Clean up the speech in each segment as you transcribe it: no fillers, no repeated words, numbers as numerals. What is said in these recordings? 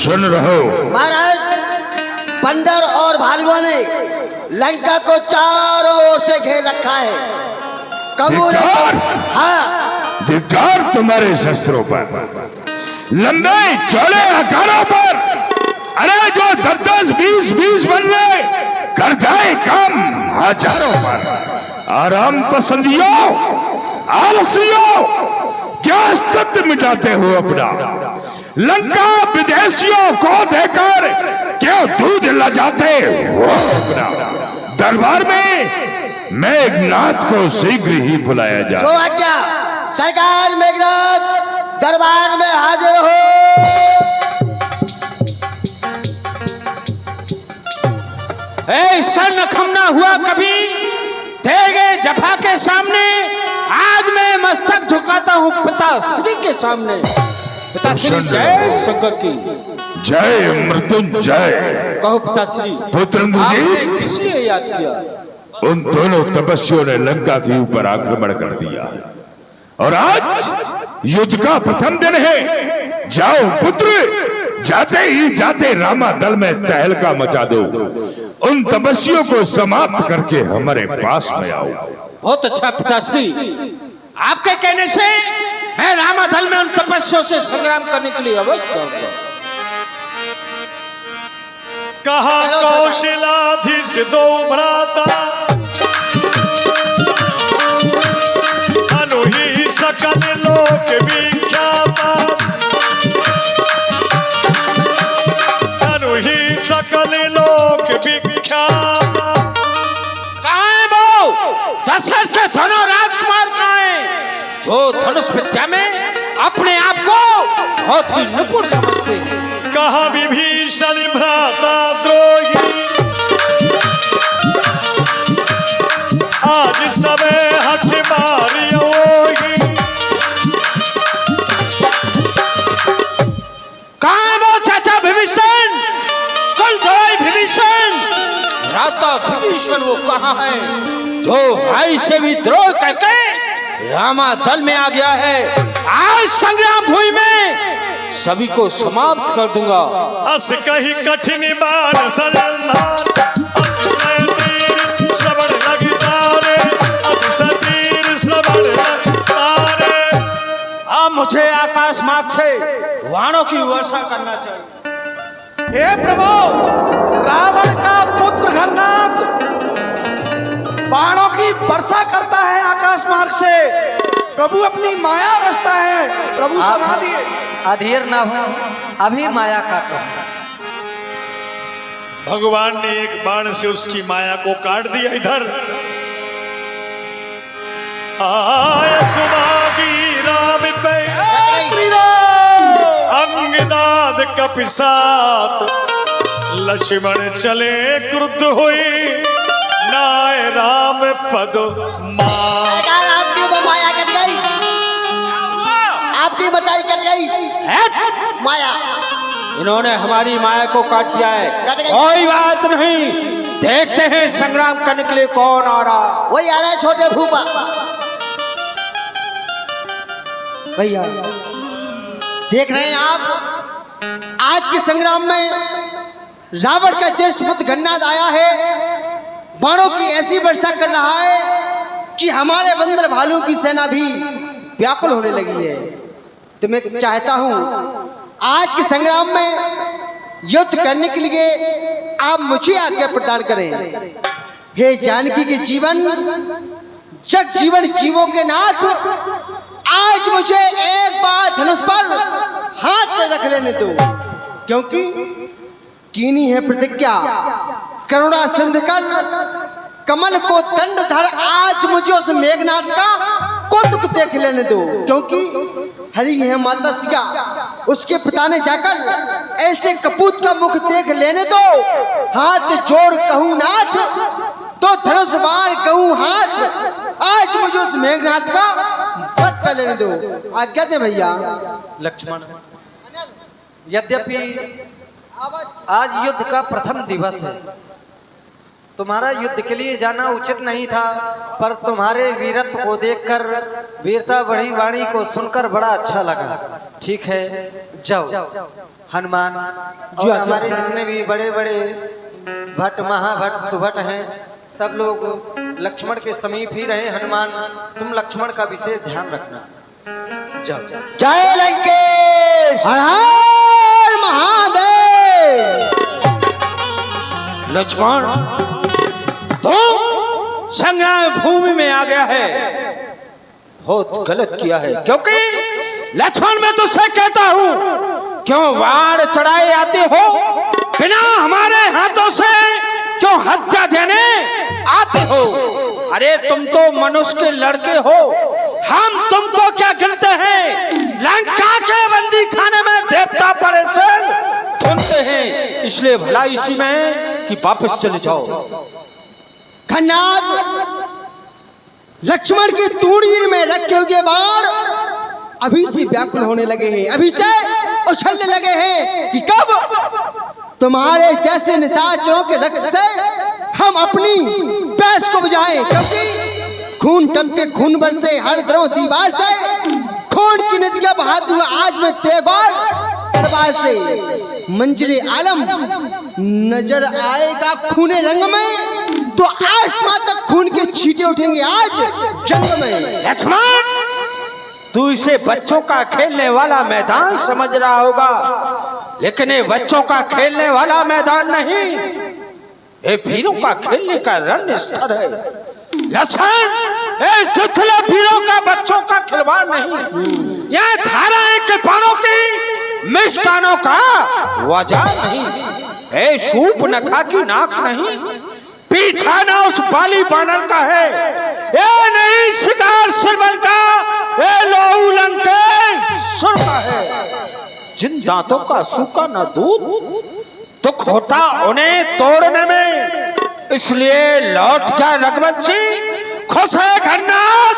सुन रहो। महाराज, बंदर और भालुओं ने लंका को चारों ओर से घेर रखा है। हाँ, धिक्कार तुम्हारे शस्त्रों पर, लंबे चौड़े आकारों पर। अरे जो 10-10, 20-20 बन रहे, कर जाए काम हजारों पर। आराम पसंदियों, आलसियों, क्या अस्तित्व मिटाते हो अपना? लंका विदेशियों को देकर क्यों दूध लजाते हो अपना? दरबार में मेघनाथ को शीघ्र ही बुलाया जाए। तो आज्ञा सरकार, मेघनाथ दरबार में हाजिर हो। ऐसा नखमना हुआ कभी देगे जफा के सामने। आज मैं मस्तक झुकाता हूँ पिताश्री के सामने। पिताश्री जय शंकर की जय मृत्युंजय। कहो पिताश्री, पुत्रंद्र जी, किस लिए याद किया? उन दोनों तपस्वियों ने लंका के ऊपर आक्रमण कर दिया और आज युद्ध का प्रथम दिन है। जाओ पुत्र, जाते ही जाते रामा दल में तहलका मचा दो। उन तपस्वियों को समाप्त करके हमारे पास में आओ। बहुत अच्छा पिताश्री, आपके कहने से मैं रामादल में उन तपस्वियों से संग्राम करने के लिए अवश्य आऊंगा। कहा कौशलाधीश दो भ्राता, अनु ही सकल लोक विख्याता, अनु ही सकल लोक विख्याता। कहाँ है वो दशरथ के धनो राजकुमार? कहाँ है जो धनुष विद्या में अपने आप को बहुत ही निपुण समझते हैं? कहा विभीषण भ्राता द्रोही, आज सबे हठ मारियोगी। कहाँ है वो चाचा विभीषण, कुल धोई विभीषण? भ्राता विभीषण वो कहाँ है जो भाई से भी द्रोह करके रामा दल में आ गया है? आज संग्राम भूमि में सभी को समाप्त कर दूंगा। अस कही कठिन बाण सरलधार, श्रवण लगी तारे, अतिशय तीर श्रवण लगी तारे। अब मुझे आकाश मार्ग से वाणों की वर्षा करना चाहिए। हे प्रभु, रावण का पुत्र घरनाथ बाणों की वर्षा करता है आकाश मार्ग से। प्रभु अपनी माया रचता है। प्रभु समाधि अधीर न हो, अभी माया काटो। भगवान ने एक बाण से उसकी माया को काट दिया। इधर आय सुमागी राम पे अंगदाद कपिसात, लक्ष्मण चले क्रुद्ध हुई, नाय राम पद मार। आपकी वो माया कट गई, आपकी बताई कट गई माया। इन्होंने हमारी माया को काट दिया है। कट गई। कोई बात नहीं, देखते हैं संग्राम करने के लिए कौन आ रहा। वही आ रहा है छोटे भूपा। भैया देख रहे हैं आप, आज के संग्राम में रावण का ज्येष्ठ पुत्र गन्नाद आया है। बाणों की ऐसी वर्षा कर रहा है कि हमारे बंदर भालू की सेना भी व्याकुल होने लगी है। तो मैं चाहता हूं आज के संग्राम में युद्ध करने के लिए आप मुझे आज्ञा प्रदान करें। हे जानकी के जीवन, जग जीवन जीवों के नाथ, आज मुझे एक बार धनुष पर हाथ रख लेने दो, क्योंकि कीनी है प्रतिज्ञा। करुणा सिंध कर कमल को दंड धर, आज मुझे उस मेघनाथ का कुतुक देख लेने दो, क्योंकि हरी है माता सिया। उसके पिता ने जाकर ऐसे कपूत का मुख देख लेने दो। हाथ जोड़ कहूँ नाथ, तो धनुष बाण कहूँ हाथ, आज मुझे उस मेघनाथ का वध कर लेने दो। आज्ञा दे भैया। लक्ष्मण, यद्यपि आज युद्ध का प्रथम दिवस है, तुम्हारा युद्ध के लिए जाना उचित नहीं था, पर तुम्हारे वीरत्व को देखकर, वीरता बड़ी वाणी को सुनकर बड़ा अच्छा लगा। ठीक है, जाओ। हनुमान जो हमारे जितने भी बड़े बड़े भट्ट, महाभट्ट, सुभट हैं, सब लोग लक्ष्मण के समीप ही रहे। हनुमान, तुम लक्ष्मण का विशेष ध्यान रखना। जाओ। जय लंकेश, हर हर महादेव। लक्ष्मण, तुम संग्राम भूमि में आ गया है, बहुत गलत किया है। क्योंकि लक्ष्मण, मैं तुझसे कहता हूं, क्यों वार चढ़ाए आते हो? बिना हमारे हाथों से क्यों हत्या देने आते हो? अरे तुम तो मनुष्य के लड़के हो, हम तुमको क्या गिनते हैं? लंका के बंदी खाने में देवता परेशान सुनते हैं, इसलिए भला इसी में कि वापस चले जाओ। खन्नाद, लक्ष्मण की तूड़ी में रखे हुए बाण अभी से व्याकुल होने लगे हैं, अभी से उछलने लगे हैं कि कब तुम्हारे जैसे निशाचरों के रक्त से हम अपनी प्यास को बुझाएं। क्योंकि खून टपके, खून बरसे हर दरों दीवार से, खून की नदियां बहाती हुई आज में तेगौर दरबार से मंजरे आलम नजर आएगा खूने रंग में, तो आसमां तक खून के छींटे उठेंगे आज जंग में। लक्ष्मण, तू इसे बच्चों का खेलने वाला मैदान समझ रहा होगा, लेकिन ये बच्चों का खेलने वाला मैदान नहीं, ये वीरों का खेलने का रण स्थल है। लक्ष्मण, इस दुथले वीरों का बच्चों का खिलवाड़ नहीं, यह धारा के बाणों की मिष्टानों का वजह नहीं, ए सूप नखा की नाक नहीं, पीछा ना उस बाली बानर का है, ये नहीं शिकार सिरबल का, ये लोहू लंकेश्वर का है। जिन दांतों का सूखा न दूध, दुख होता उन्हें तोड़ने में, इसलिए लौट जा रघुवंशी, खुश है खन्नाद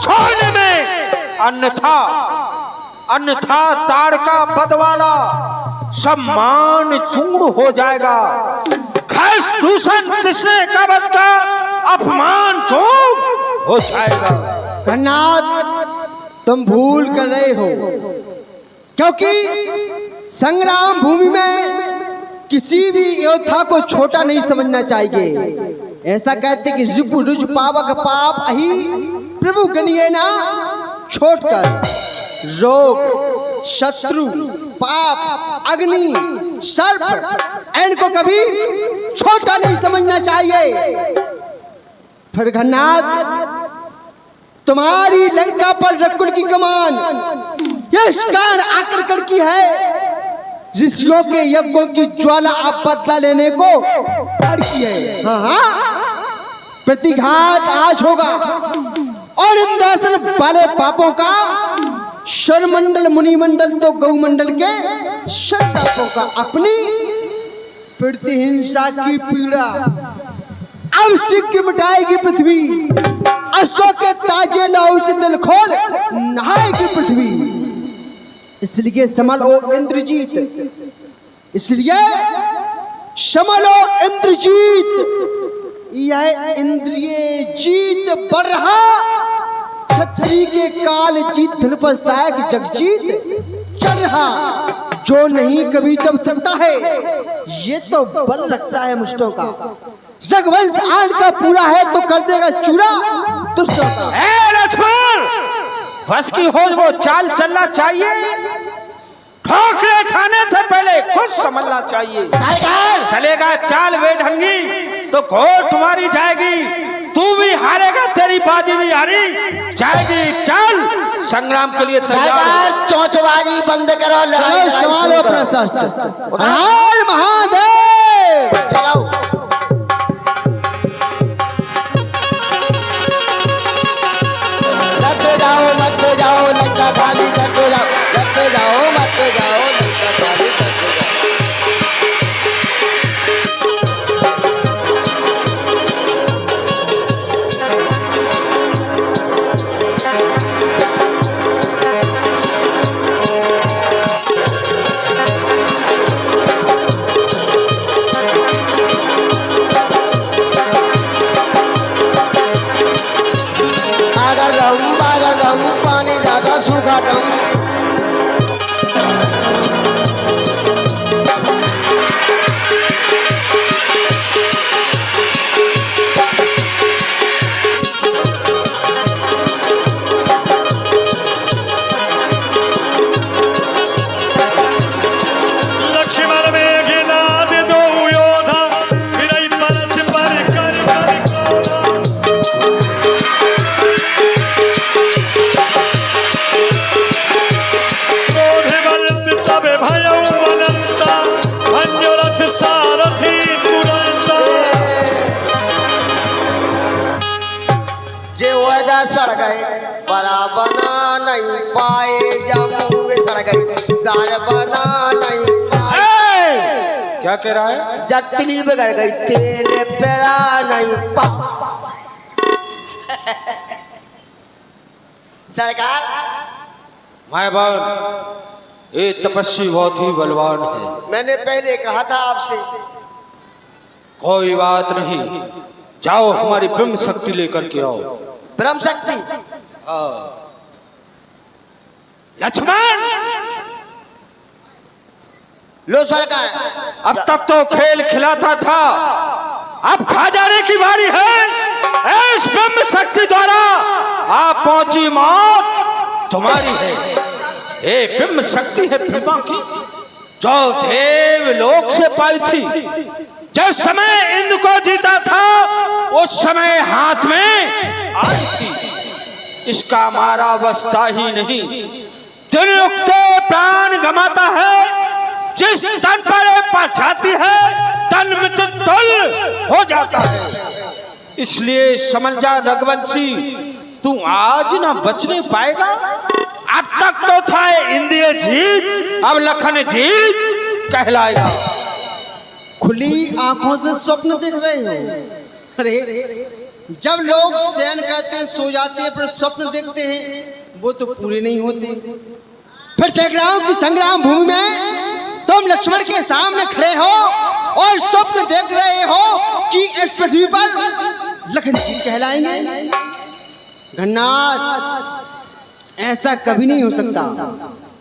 छोड़ने में, अन्यथा ताड़का पद वाला सम्मान चूर्ण हो जाएगा। खस दूषण तीसरे का बद का अपमान चूर्ण हो जाएगा। खन्नाद, तुम भूल कर रहे हो, क्योंकि संग्राम भूमि में किसी भी योद्धा को छोटा नहीं समझना चाहिए। ऐसा कहते कि जुग रुज पावक पाप अहि प्रभु गनिये ना छोट कर। रोग, शत्रु, पाप, अग्नि, सर्प, इनको कभी छोटा नहीं समझना चाहिए। फिर खन्नाद, तुम्हारी लंका पर रकुल की कमान इस कारण आक्रमण की है, ऋषियों के यज्ञों की ज्वाला अब बदला लेने को तैयार की है। हाँ, प्रतिघात आज होगा और इंद्रासन वाले पापों का शरमंडल मुनिमंडल तो गौमंडल के शतापों का अपनी प्रतिहिंसा की पीड़ा अब शीघ्र मिटाएगी पृथ्वी। अशोक के ताजे लाओ से दिल खोल नहाएगी पृथ्वी। इसलिए समलो इंद्रजीत, इसलिए समलो इंद्रजीत, यह इंद्रिय जीत बढ़ रहा छत्री के काल जीत धन पर सायक जगजीत चढ़ रहा। जो नहीं कभी तब सकता है, ये तो बल रखता है मुष्टों का। जगवंश आन का पूरा है तो कर देगा चूरा दुष्टों का। लक्ष्मण, बस की हो वो चाल चलना चाहिए, ठोकरे खाने से पहले कुछ समझना चाहिए। चलेगा चाल बेढंगी तो घोट मारी जाएगी, तू भी हारेगा, तेरी बाजी भी हारी जाएगी। चल संग्राम के लिए तैयार। चौचबाजी बंद करो, लगाओ संभालो अपना शस्त्र। हर महादेव, चलाओ। मत जाओ लंका खाली करते जाओ, लगते जाओ मत जाओ लंका खाली करते जाओ। पानी ज्यादा सूखा कम। क्रोधे बलत तबे भयउ अनंता अन्य रथ सारथी तुरंता। जे वजह सड़ गए बड़ा बना नहीं पाए, जब मुँह सड़ गई गार बना नहीं पाए। क्या कह रहा है? जतनी बिगड़ गई तेल पेरा नहीं पा। सरकार माय बहन, ये तपस्वी बहुत ही बलवान है। मैंने पहले कहा था आपसे। कोई बात नहीं, जाओ हमारी ब्रह्म शक्ति लेकर के आओ। ब्रह्म शक्ति? लक्ष्मण, लो सरकार। अब तक तो खेल खिलाता था, अब खा जाने की बारी है। इस ब्रह्म शक्ति द्वारा आप पहुंची मौत तुम्हारी है। ये ब्रह्म शक्ति है ब्रह्मा की, जो देव लोक से पाई थी। जिस समय इंद्र को जीता था उस समय हाथ में आई थी। इसका मारा अवस्था ही नहीं, दिन उगते प्राण गमाता है। जिस तन पर पड़ जाती है तन मित्र तुल हो जाता है। इसलिए समझ जा रघुवंशी, तू आज ना बचने पाएगा। अब तक तो था इंद्रिय जीत, अब लखन जीत कहलाएगा। खुली आंखों से स्वप्न देख रहे हो? अरे जब लोग शयन करते हैं, सो जाते हैं, फिर स्वप्न देखते हैं, वो तो पूरे नहीं होते। फिर देख रहा हूं कि संग्राम भूमि में तुम लक्ष्मण के सामने खड़े हो और स्वप्न देख रहे हो कि इस पृथ्वी पर लखन जी कहलाएंगे। घनाथ, ऐसा कभी नहीं हो सकता,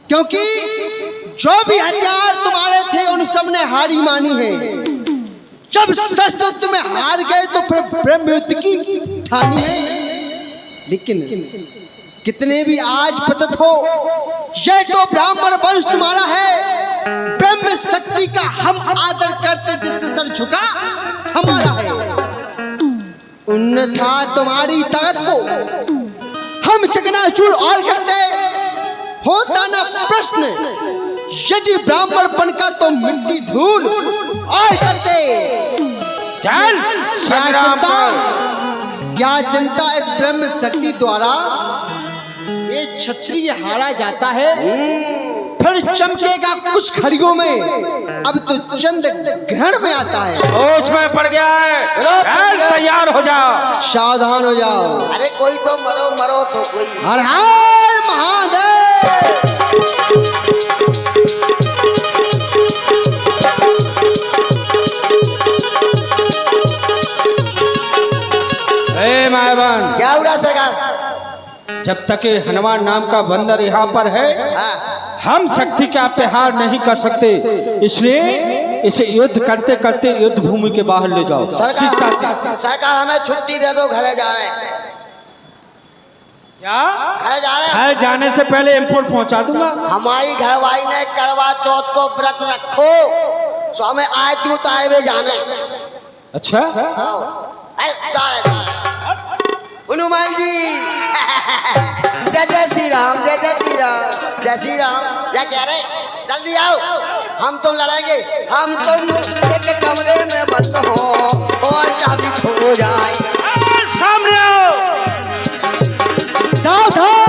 क्योंकि जो भी हथियार तुम्हारे थे उन सब ने हारी मानी है। जब शस्त्र तुम्हें हार गए तो फिर ब्रह्म युद्ध की ठानी है। लेकिन कितने भी आज पतित हो, यह तो ब्राह्मण वंश तुम्हारा है। ब्रह्म शक्ति का हम आदर करते, जिससे सर झुका हमारा है। अन्यथा तुम्हारी ताकत को हम चकनाचूर और करते। होता ना प्रश्न, यदि ब्राह्मण बनकर तो मिट्टी धूल और करते। चल संग्राम क्या जनता इस ब्रह्म शक्ति द्वारा ये क्षत्रिय हारा जाता है, फिर चमकेगा कुछ घड़ियों में, अब तो चंद ग्रहण में आता है। सोच में पड़ गया है, चल तैयार हो जाओ। सावधान हो जाओ। अरे कोई तो मरो मरो तो कोई। हर हर महादेव। ए मायवन, क्या हुआ सरकार? जब तक ये हनुमान नाम का बंदर यहाँ पर है, हाँ। हम शक्ति का प्रहार नहीं कर सकते। इसलिए इसे युद्ध करते करते युद्ध भूमि के बाहर ले जाओ। सरकार हमें छुट्टी दे दो, घरे जा रहे हैं। क्या? घरे जा रहे हैं। घर जाने से पहले इम्पोर्ट पहुंचा दूंगा। हमारी घरवाली ने करवा चौथ को व्रत रखो, तो हमें आए तू ताए हुए जाने। अच्छा, हनुमान जी जय जय श्री राम, जय जय श्री राम, जय श्री राम। क्या कह रहे? जल्दी आओ, हम तुम लड़ेंगे। हम तुम एक कमरे में बंद हो और चाबी खो जाए। सामने आओ। सावधान।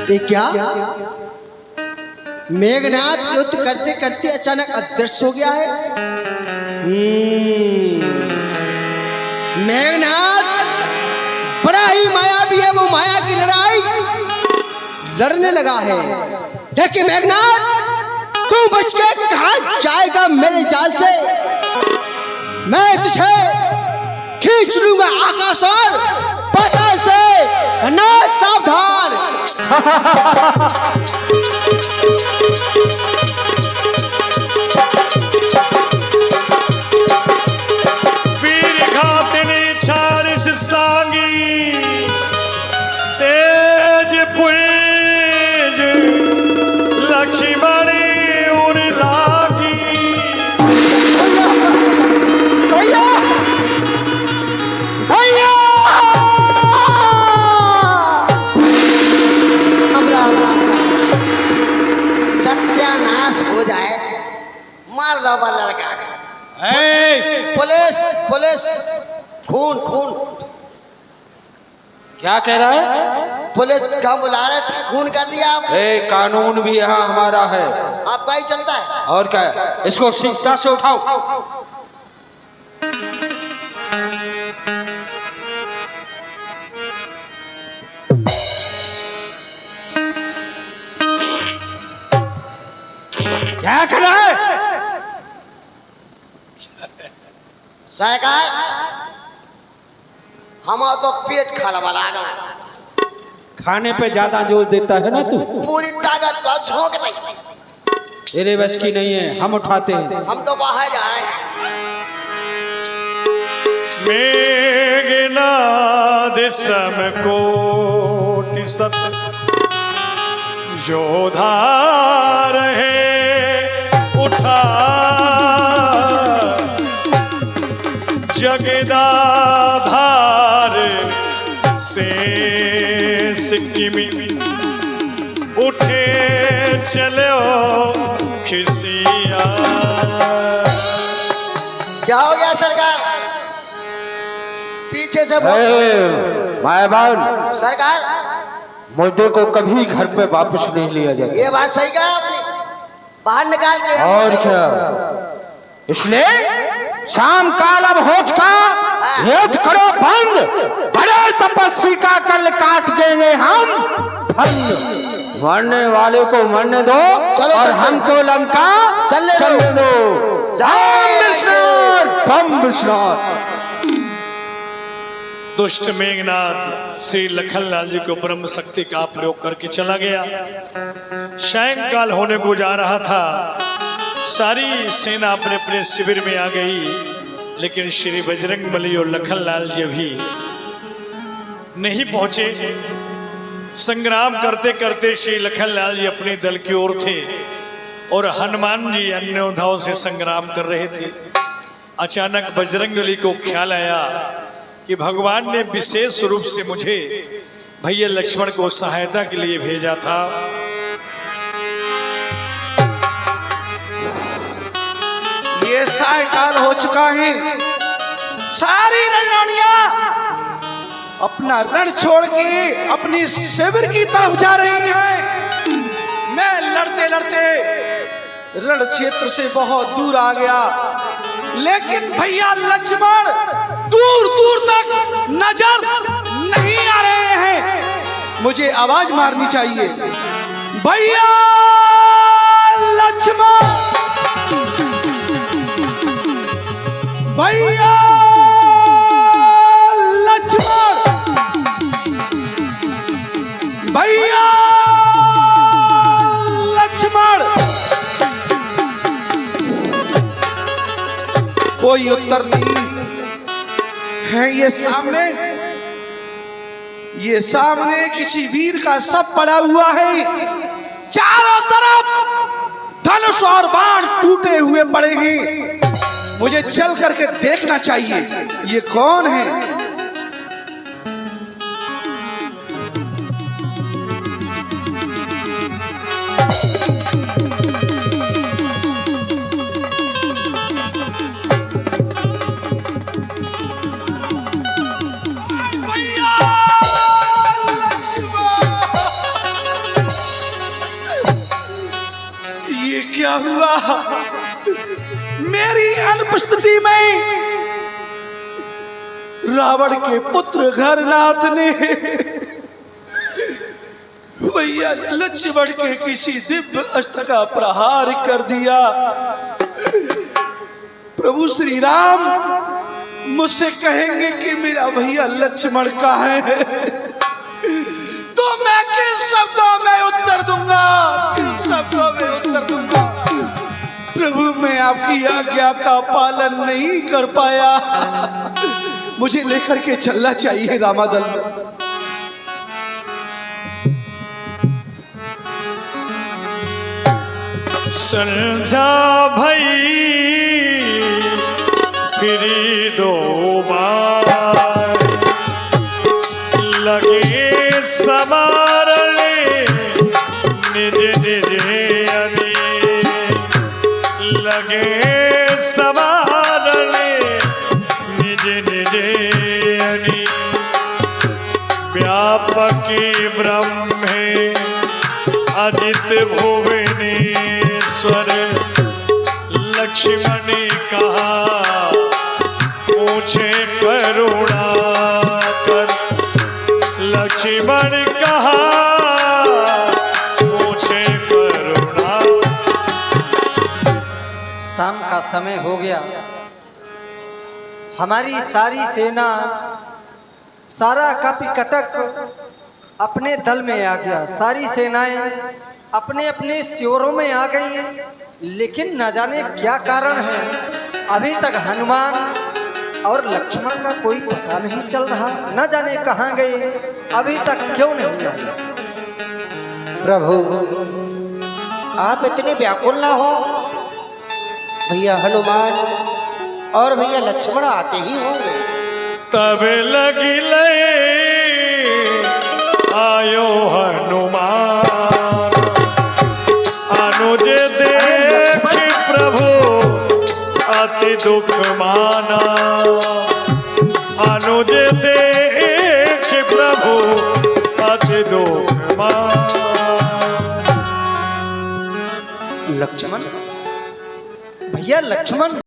ये क्या? मेघनाथ युद्ध करते करते अचानक अदृश्य हो गया है। मेघनाथ बड़ा ही मायावी है, वो माया की लड़ाई लड़ने लगा है। देखिए मेघनाथ, तू बच के कहाँ जाएगा मेरे जाल से? मैं तुझे खींच लूंगा आकाश और पाताल से। ना सावधान। सत्यानाश हो जाए। मार दो बा लड़का का। पुलिस पुलिस, खून खून। क्या कह रहा है? पुलिस कहाँ बुला रहे थे? खून कर दिया आप। कानून भी यहाँ हमारा है। आपका ही चलता है। और क्या है? इसको सीधा से उठाओ। क्या कर रहा है? सरकार हमारा तो पेट खलबला गया। खाने पे ज्यादा जोर देता है ना तू। पूरी ताकत तो झोंक रही। तेरे बस की नहीं है, हम उठाते हैं। हम तो बाहर जा रहे हैं। मेघनाद समकोटि सत जोधार है उठा जगदाधार से सिक्किमी उठे चलो खिसिया। क्या हो गया सरकार? पीछे से मायाबान, सरकार मुर्दे को कभी घर पे वापस नहीं लिया जाता। ये बात सही कहा आपने। बाहर निकाल के और क्या? इसलिए शाम काल अब हो चुका, युद्ध करो बंद। बड़े तपस्वी का कल काट देंगे हम बंद। मरने वाले को मरने दो और हमको लंका चलने दो। बम विष्णु। दुष्ट मेघनाथ श्री लखनलाल जी को ब्रह्म शक्ति का प्रयोग करके चला गया। सायंकाल होने को जा रहा था। सारी सेना अपने अपने शिविर में आ गई, लेकिन श्री बजरंगबली और लखनलाल जी भी नहीं पहुंचे। संग्राम करते करते श्री लखनलाल जी अपने दल की ओर थे और हनुमान जी अन्य योद्धाओं से संग्राम कर रहे थे। अचानक बजरंगबली को ख्याल आया कि भगवान ने विशेष रूप से मुझे भैया लक्ष्मण को सहायता के लिए भेजा था। ये सायकाल हो चुका है। सारी रणरानियां अपना रण छोड़ के अपनी शिविर की तरफ जा रही हैं। मैं लड़ते लड़ते रण क्षेत्र से बहुत दूर आ गया, लेकिन भैया लक्ष्मण दूर दूर तक नजर नहीं आ रहे हैं। मुझे आवाज मारनी चाहिए, भैया लक्ष्मण, भैया लक्ष्मण, भैया लक्ष्मण। कोई उत्तर नहीं है। ये सामने किसी वीर का शव पड़ा हुआ है। चारों तरफ धनुष और बाण टूटे हुए पड़े हैं। मुझे चल करके देखना चाहिए ये कौन है। ये क्या हुआ? मेरी अनुपस्थिति में रावण के पुत्र घरनाथ ने भैया लक्ष्मण के किसी दिव्य अस्त्र का प्रहार कर दिया। प्रभु श्री राम मुझसे कहेंगे कि मेरा भैया लक्ष्मण कहाँ है, तो मैं किन शब्दों में उत्तर दूंगा, किन शब्दों में उत्तर दूंगा। प्रभु मैं आपकी आज्ञा का पालन नहीं कर पाया। मुझे लेकर के चलना चाहिए रामादल। समझा भई फिर दो बार लगे सवारने निज निज अभी लगे सवारने निज निज अनि व्यापकी ब्रह्मे अजित भुवनेश्वर लक्ष्मण ने कहा पूछे करुणा कर लक्ष्मण कहा पूछे करुणा। शाम का समय हो गया। हमारी सारी सेना सारा कपि कटक अपने दल में आ गया। सारी सेनाएं अपने अपने शिविरों में आ गई हैं, लेकिन न जाने क्या कारण है अभी तक हनुमान और लक्ष्मण का कोई पता नहीं चल रहा। न जाने कहाँ गए, अभी तक क्यों नहीं आए। प्रभु आप इतने व्याकुल ना हो। भैया हनुमान और भैया लक्ष्मण आते ही होंगे। तब लगी ले आयो हनुमान अनुज देख प्रभु अति दुख माना अनुज देख प्रभु अति दुख माना। लक्ष्मण भैया लक्ष्मण